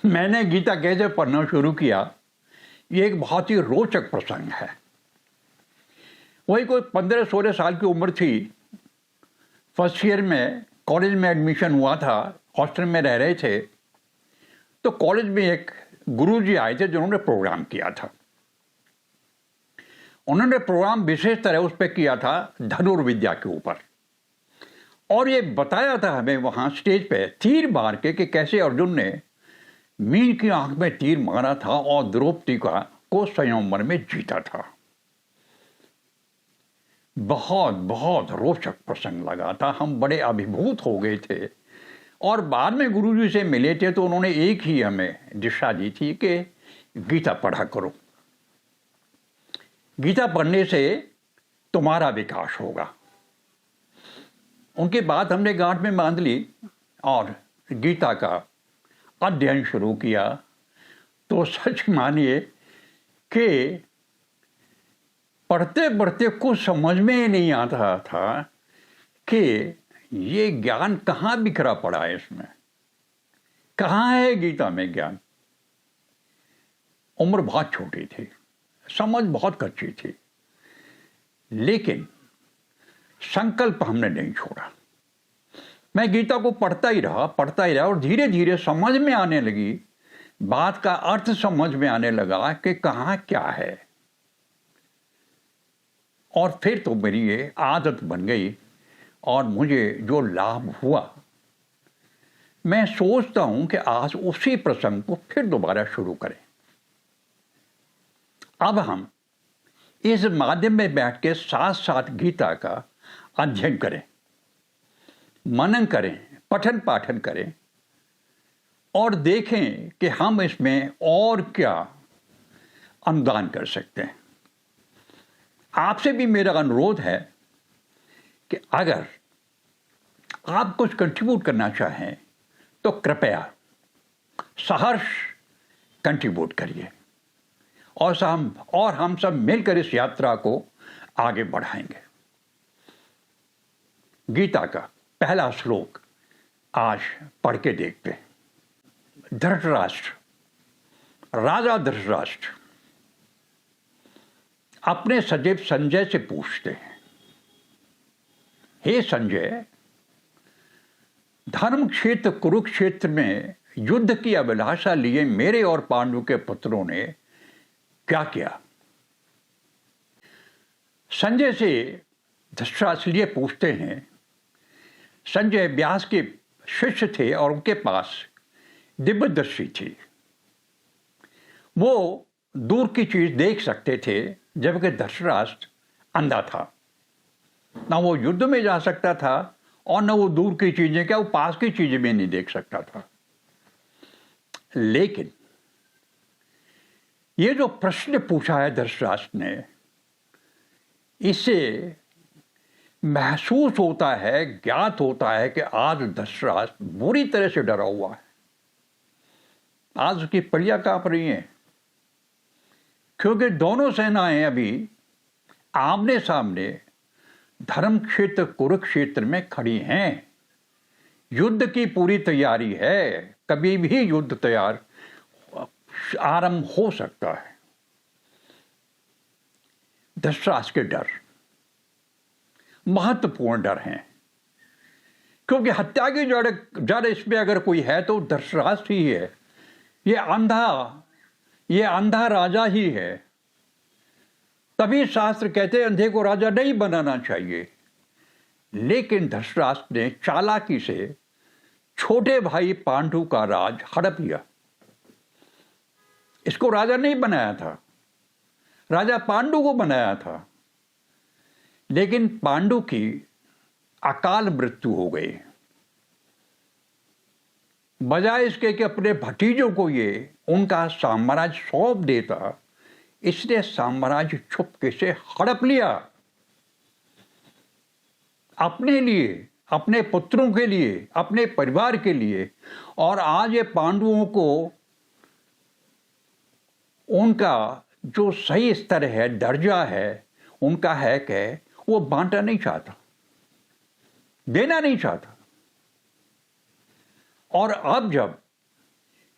मैंने गीता कैसे पढ़ना शुरू किया, ये एक बहुत ही रोचक प्रसंग है। वही कोई 15-16 साल की उम्र थी। फर्स्ट ईयर में कॉलेज में एडमिशन हुआ था, हॉस्टल में रह रहे थे। तो कॉलेज में एक गुरुजी आए थे जिन्होंने प्रोग्राम किया था। उन्होंने प्रोग्राम विशेष तरह उस पर किया था धनुर्विद्या के ऊपर, और ये बताया था हमें वहां स्टेज पे तीर मार के कि कैसे अर्जुन ने मीन की आंख में तीर मारा था और द्रौपदी को स्वयंवर में जीता था। बहुत बहुत रोचक प्रसंग लगा था, हम बड़े अभिभूत हो गए थे। और बाद में गुरुजी से मिले थे तो उन्होंने एक ही हमें दिशा दी थी कि गीता पढ़ा करो, गीता पढ़ने से तुम्हारा विकास होगा। उनकी बात हमने गांठ में बांध ली और गीता का अध्ययन शुरू किया। तो सच मानिए कि पढ़ते पढ़ते कुछ समझ में ही नहीं आता था कि ये ज्ञान कहाँ बिखरा पड़ा है, इसमें कहाँ है गीता में ज्ञान। उम्र बहुत छोटी थी, समझ बहुत कच्ची थी, लेकिन संकल्प हमने नहीं छोड़ा। मैं गीता को पढ़ता ही रहा और धीरे धीरे समझ में आने लगी, बात का अर्थ समझ में आने लगा कि कहाँ क्या है। और फिर तो मेरी ये आदत बन गई और मुझे जो लाभ हुआ, मैं सोचता हूं कि आज उसी प्रसंग को फिर दोबारा शुरू करें। अब हम इस माध्यम में बैठ के साथ साथ गीता का अध्ययन करें, मनन करें, पठन पाठन करें और देखें कि हम इसमें और क्या अनुदान कर सकते हैं। आपसे भी मेरा अनुरोध है कि अगर आप कुछ कंट्रीब्यूट करना चाहें तो कृपया सहर्ष कंट्रीब्यूट करिए और हम सब मिलकर इस यात्रा को आगे बढ़ाएंगे। गीता का पहला श्लोक आज पढ़ के देखते हैं। धृतराष्ट्र, राजा धृतराष्ट्र अपने सचिव संजय से पूछते हैं, हे संजय, धर्म क्षेत्र कुरुक्षेत्र में युद्ध की अभिलाषा लिए मेरे और पांडु के पुत्रों ने क्या किया? संजय से धृतराष्ट्र लिए पूछते हैं। संजय व्यास के शिष्य थे और उनके पास दिव्य दृष्टि थी। वो दूर की चीज देख सकते थे, जबकि धृतराष्ट्र अंधा था। ना वो युद्ध में जा सकता था और न वो दूर की चीजें, क्या वो पास की चीजें भी नहीं देख सकता था। लेकिन ये जो प्रश्न पूछा है धृतराष्ट्र ने, इससे महसूस होता है, ज्ञात होता है कि आज धृतराष्ट्र बुरी तरह से डरा हुआ है। आज उसकी पड़ियां कांप रही हैं, क्योंकि दोनों सेनाएं अभी आमने सामने धर्म क्षेत्र कुरुक्षेत्र में खड़ी हैं। युद्ध की पूरी तैयारी है, कभी भी युद्ध तैयार आरंभ हो सकता है। धृतराष्ट्र के डर महत्वपूर्ण डर हैं, क्योंकि हत्या की जड़ इसमें अगर कोई है तो धृतराष्ट्र ही है। ये अंधा राजा ही है। तभी शास्त्र कहते हैं अंधे को राजा नहीं बनाना चाहिए। लेकिन धृतराष्ट्र ने चालाकी से छोटे भाई पांडु का राज हड़प लिया। इसको राजा नहीं बनाया था, राजा पांडु को बनाया था। लेकिन पांडु की अकाल मृत्यु हो गई। बजाय इसके कि अपने भतीजों को ये उनका साम्राज्य सौंप देता, इसने साम्राज्य चुपके से हड़प लिया अपने लिए, अपने पुत्रों के लिए, अपने परिवार के लिए। और आज ये पांडवों को उनका जो सही स्तर है, दर्जा है, उनका है कि वो बांटा नहीं चाहता, देना नहीं चाहता। और अब जब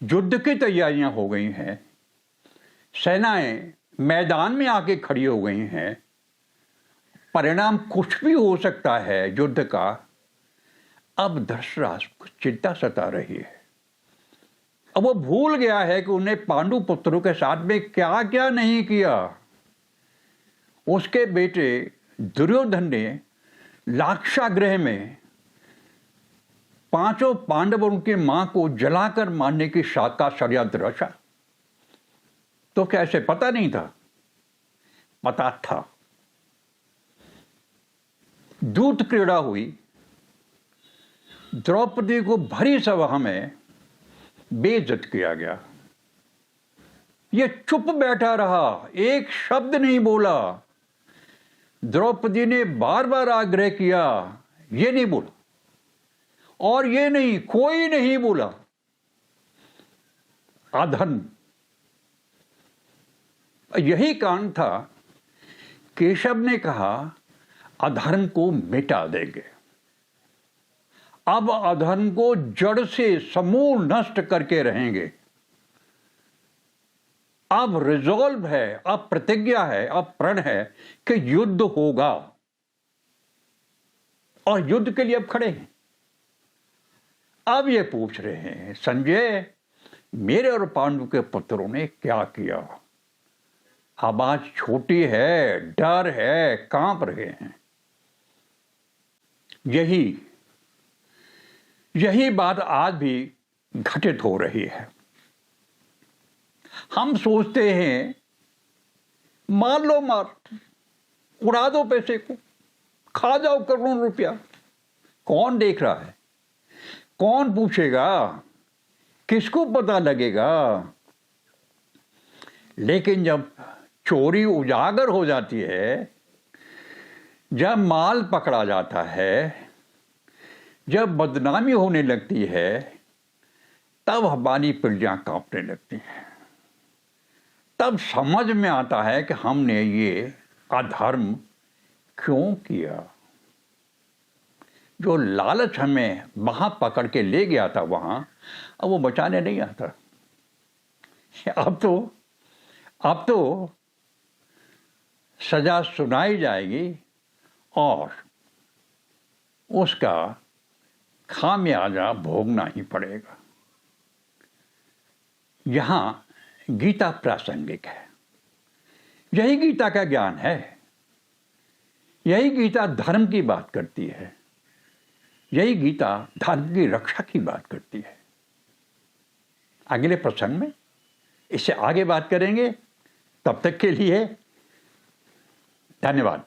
युद्ध की तैयारियां हो गई हैं, सेनाएं मैदान में आके खड़ी हो गई हैं, परिणाम कुछ भी हो सकता है युद्ध का। अब धृतराष्ट्र को चिंता सता रही है। अब वो भूल गया है कि उन्हें पांडु पुत्रों के साथ में क्या क्या नहीं किया। उसके बेटे दुर्योधन ने लाक्षागृह में पांचों पांडवों की मां को जलाकर मारने की का षड्यंत्र रचा। तो क्या ऐसे पता नहीं था? पता था। दूत क्रीड़ा हुई, द्रौपदी को भरी सभा में बेइज्जत किया गया। ये चुप बैठा रहा, एक शब्द नहीं बोला। द्रौपदी ने बार बार आग्रह किया, ये नहीं बोला, और ये नहीं, कोई नहीं बोला। अधर्म, यही कारण था। केशव ने कहा अधर्म को मिटा देंगे। अब अधर्म को जड़ से समूल नष्ट करके रहेंगे। अब रिजॉल्व है, अब प्रतिज्ञा है, अब प्रण है कि युद्ध होगा, और युद्ध के लिए अब खड़े हैं। अब ये पूछ रहे हैं, संजय, मेरे और पांडु के पुत्रों ने क्या किया? आवाज छोटी है, डर है, कांप रहे हैं। यही बात आज भी घटित हो रही है। हम सोचते हैं मार लो, उड़ा दो पैसे को, खा जाओ करोड़ों रुपया। कौन देख रहा है? कौन पूछेगा? किसको पता लगेगा? लेकिन जब चोरी उजागर हो जाती है, जब माल पकड़ा जाता है, जब बदनामी होने लगती है, तब हमारी पिंडियां कांपने लगती हैं। तब समझ में आता है कि हमने ये अधर्म क्यों किया। जो लालच हमें वहां पकड़ के ले गया था वहां, अब वो बचाने नहीं आता। अब तो सजा सुनाई जाएगी और उसका खामियाजा भोगना ही पड़ेगा। यहां गीता प्रासंगिक है। यही गीता का ज्ञान है। यही गीता धर्म की बात करती है। यही गीता धर्म की रक्षा की बात करती है। अगले प्रसंग में इससे आगे बात करेंगे। तब तक के लिए धन्यवाद।